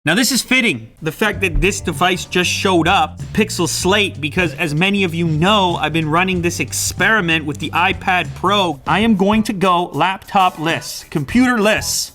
Now this is fitting, the fact that this device just showed up, the Pixel Slate, because as many of you know, I've been running this experiment with the iPad Pro. I am going to go laptop-less, computer-less,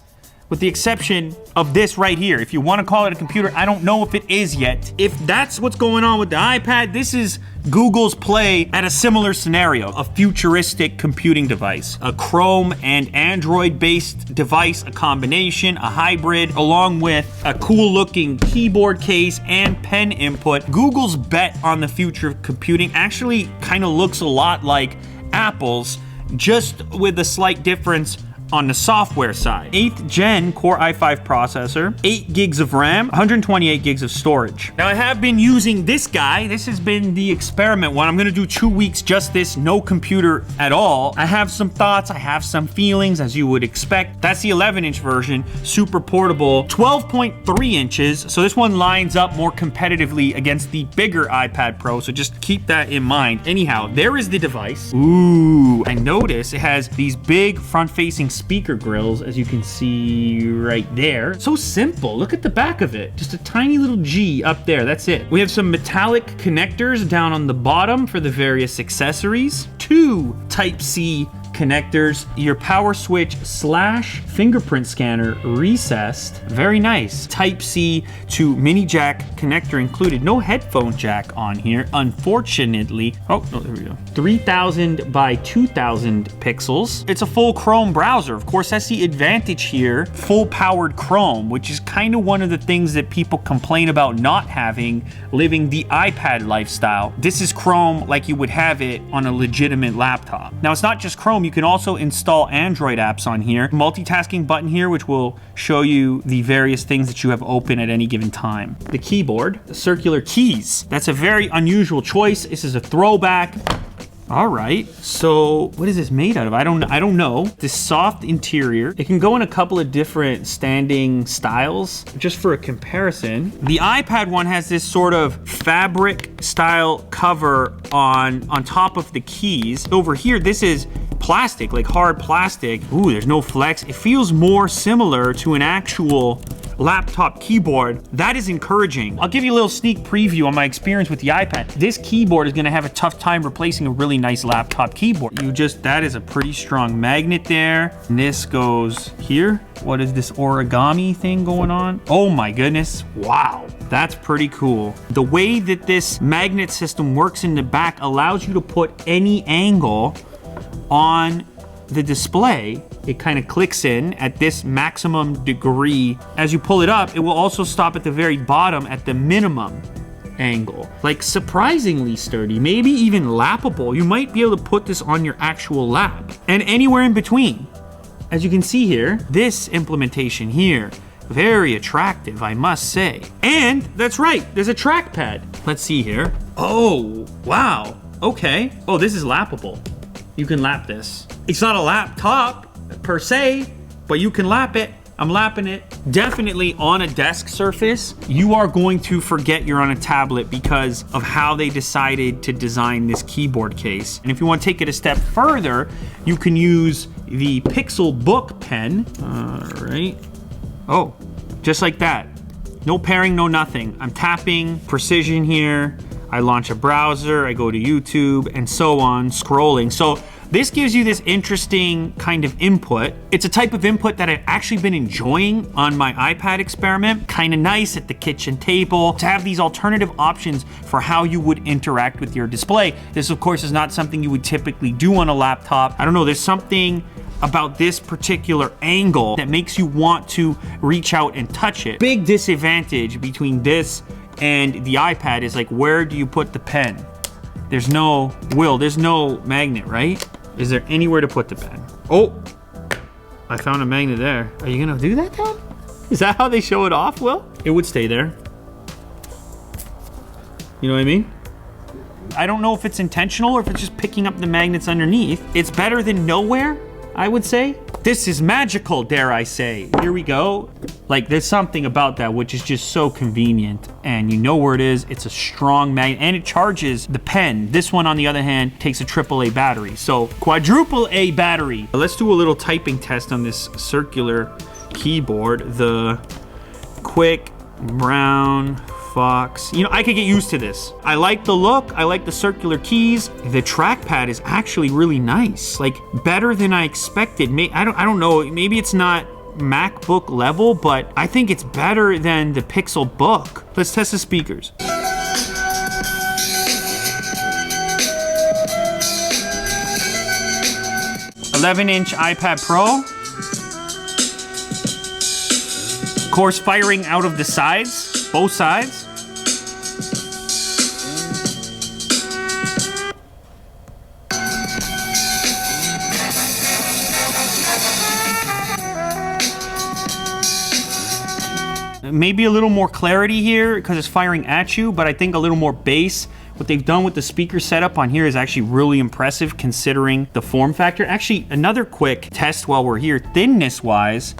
with the exception of this right here. If you want to call it a computer, I don't know if it is yet. If that's what's going on with the iPad, this is Google's play at a similar scenario, a futuristic computing device, a Chrome and Android-based device, a combination, a hybrid, along with a cool-looking keyboard case and pen input. Google's bet on the future of computing actually kind of looks a lot like Apple's, just with a slight difference on the software side. 8th gen Core i5 processor, 8 gigs of RAM, 128 gigs of storage. Now I have been using this guy. This has been the experiment one. I'm gonna do 2 weeks just this, no computer at all. I have some thoughts, I have some feelings, as you would expect. That's the 11-inch version, super portable, 12.3 inches. So this one lines up more competitively against the bigger iPad Pro, so just keep that in mind. Anyhow, there is the device. Ooh, I notice it has these big front-facing speaker grills, as you can see right there. So simple. Look at the back of it. Just a tiny little G up there. That's it. We have some metallic connectors down on the bottom for the various accessories. 2 Type-C connectors, your power switch / fingerprint scanner recessed. Very nice. Type-C to mini jack connector included. No headphone jack on here, unfortunately. Oh, no, there we go. 3000 by 2000 pixels. It's a full Chrome browser. Of course, that's the advantage here. Full powered Chrome, which is kind of one of the things that people complain about not having, living the iPad lifestyle. This is Chrome like you would have it on a legitimate laptop. Now, it's not just Chrome. You can also install Android apps on here. Multitasking button here, which will show you the various things that you have open at any given time. The keyboard, the circular keys. That's a very unusual choice. This is a throwback. All right, so what is this made out of? I don't know. This soft interior. It can go in a couple of different standing styles, just for a comparison. The iPad one has this sort of fabric style cover on top of the keys. Over here, this is plastic, like hard plastic. Ooh, there's no flex. It feels more similar to an actual laptop keyboard. That is encouraging. I'll give you a little sneak preview on my experience with the iPad. This keyboard is gonna have a tough time replacing a really nice laptop keyboard. That is a pretty strong magnet there. And this goes here. What is this origami thing going on? Oh my goodness, wow. That's pretty cool. The way that this magnet system works in the back allows you to put any angle on the display. It kind of clicks in at this maximum degree. As you pull it up, it will also stop at the very bottom at the minimum angle. Like surprisingly sturdy, maybe even lappable. You might be able to put this on your actual lap and anywhere in between. As you can see here, this implementation here, very attractive, I must say. And that's right, there's a trackpad. Let's see here. Oh, wow, okay. Oh, this is lappable. You can lap this. It's not a laptop per se, but you can lap it. I'm lapping it. Definitely on a desk surface, you are going to forget you're on a tablet because of how they decided to design this keyboard case. And if you want to take it a step further, you can use the Pixel Book pen. All right. Oh, just like that. No pairing, no nothing. I'm tapping, precision here. I launch a browser, I go to YouTube, and so on, scrolling. So this gives you this interesting kind of input. It's a type of input that I've actually been enjoying on my iPad experiment. Kind of nice at the kitchen table to have these alternative options for how you would interact with your display. This, of course, is not something you would typically do on a laptop. I don't know, there's something about this particular angle that makes you want to reach out and touch it. Big disadvantage between this and the iPad is like, where do you put the pen? There's no magnet, right? Is there anywhere to put the pen? Oh, I found a magnet there. Are you gonna do that then? Is that how they show it off, Will? It would stay there. You know what I mean? I don't know if it's intentional or if it's just picking up the magnets underneath. It's better than nowhere, I would say. This is magical, dare I say. Here we go. Like, there's something about that which is just so convenient, and you know where it is. It's a strong magnet, and it charges the pen. This one, on the other hand, takes a AAA battery, so quadruple A battery. Let's do a little typing test on this circular keyboard. The quick Brown, Fox. You know, I could get used to this. I like the look. I like the circular keys. The trackpad is actually really nice. Like, better than I expected. I don't know. Maybe it's not MacBook level, but I think it's better than the Pixel Book. Let's test the speakers. $11-inch iPad Pro. Of course, firing out of the sides, both sides. Maybe a little more clarity here because it's firing at you, but I think a little more bass. What they've done with the speaker setup on here is actually really impressive considering the form factor. Actually, another quick test while we're here, thinness-wise,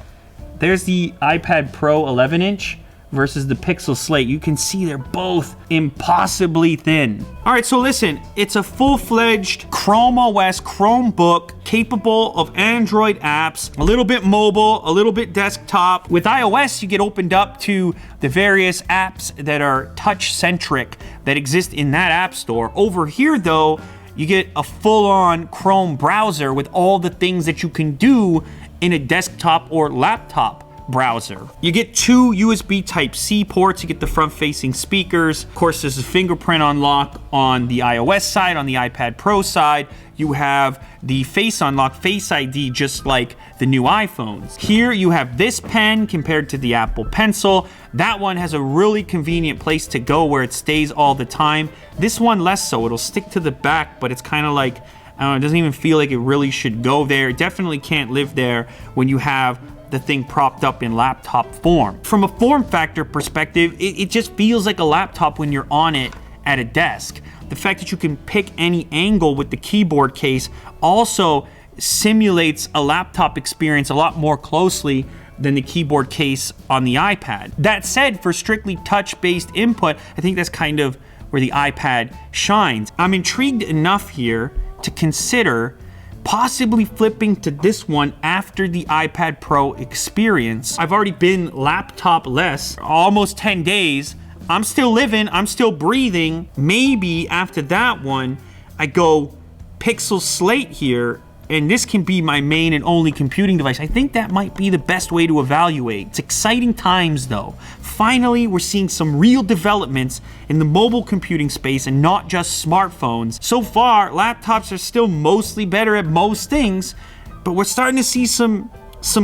there's the iPad Pro 11-inch versus the Pixel Slate. You can see they're both impossibly thin. All right, so listen, it's a full-fledged Chrome OS Chromebook capable of Android apps, a little bit mobile, a little bit desktop. With iOS, you get opened up to the various apps that are touch-centric that exist in that app store. Over here, though, you get a full-on Chrome browser with all the things that you can do in a desktop or laptop browser. You get two USB Type-C ports. You get the front-facing speakers. Of course, there's a fingerprint unlock on the iOS side. On the iPad Pro side, you have the Face Unlock, Face ID, just like the new iPhones. Here you have this pen compared to the Apple Pencil. That one has a really convenient place to go where it stays all the time. This one less so. It'll stick to the back, but it's kind of like, I don't know, it doesn't even feel like it really should go there. It definitely can't live there when you have the thing propped up in laptop form. From a form factor perspective, it just feels like a laptop when you're on it at a desk. The fact that you can pick any angle with the keyboard case also simulates a laptop experience a lot more closely than the keyboard case on the iPad. That said, for strictly touch-based input, I think that's kind of where the iPad shines. I'm intrigued enough here to consider possibly flipping to this one after the iPad Pro experience. I've already been laptop-less, almost 10 days. I'm still living, I'm still breathing. Maybe after that one, I go Pixel Slate here, and this can be my main and only computing device. I think that might be the best way to evaluate. It's exciting times though. Finally, we're seeing some real developments in the mobile computing space and not just smartphones. So far, laptops are still mostly better at most things, but we're starting to see some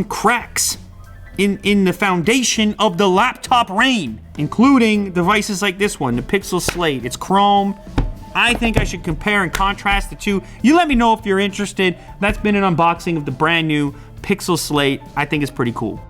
cracks in the foundation of the laptop reign, including devices like this one, the Pixel Slate. It's Chrome. I think I should compare and contrast the two. You let me know if you're interested. That's been an unboxing of the brand new Pixel Slate. I think it's pretty cool.